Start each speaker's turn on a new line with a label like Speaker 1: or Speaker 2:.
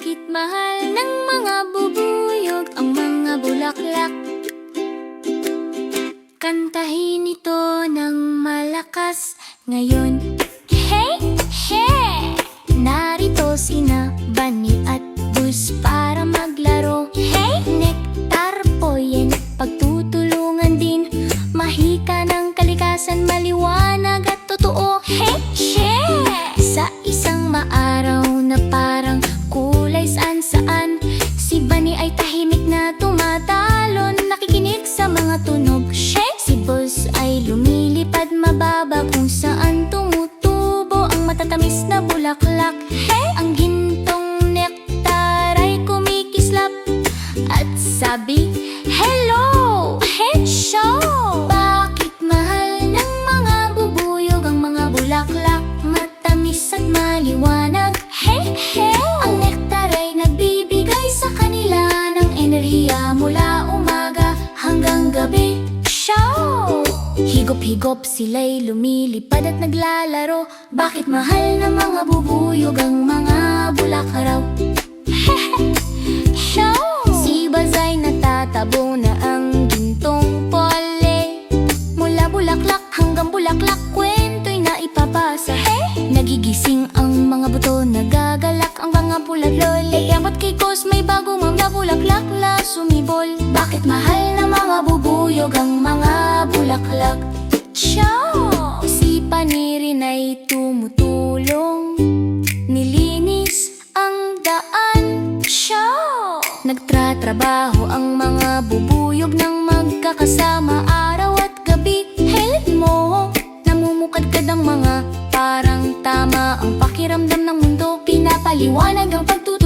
Speaker 1: Bakit mahal ng mga bubuyog ang mga bulaklak? Kantahin ito ng malakas ngayon. Hey, hey! Narito sina Bunny at Buzz para maglaro. Hey, Nectar, Poyen, pagtutulungan din. Mahika ng kalikasan, maliwanag at totoo. Hey, hey! Sa isang maaraw na parang kulay saan-saan, si Bunny ay tahimik na tumatalon, nakikinig sa mga tunog. Shake! Si Buzz ay lumilipad mababa kung saan tumutubo ang matatamis na bulaklak. Hey! Ang gintong nektar ay kumikislap at sabi, hello! Hey, show! Bakit mahal ng mga bubuyog ang mga bulaklak? Matamis at maliwanag. Hey, hey! Ang nektar ay nagbibigay sa kanila ng enerhiya mula umaga hanggang gabi. Show! Higop-higop sila'y lumilipad at naglalaro. Bakit mahal ng mga bubuyog ang mga bulaklak? Show! Si Buzz ay natatabo na ang gintong pole. Mula bulaklak hanggang bulaklak, kwento'y naipapasa. Hey! Nagigising ang mga buto, nagagalak ang mga bulaklak. Abot kay Kos, may bago mga bulaklak na sumibol. Bakit mahal ng mga bubuyog ang mga bulaklak? Show! Si Panirin ay tumutulong, nilinis ang daan. Show! Nagtratrabaho ang mga bubuyog ng magkakasama araw at gabi. Help mo! Namumukadkad ang mga parang tama ang pakiramdam ng mundo. Pinapaliwanag ang pagtutulong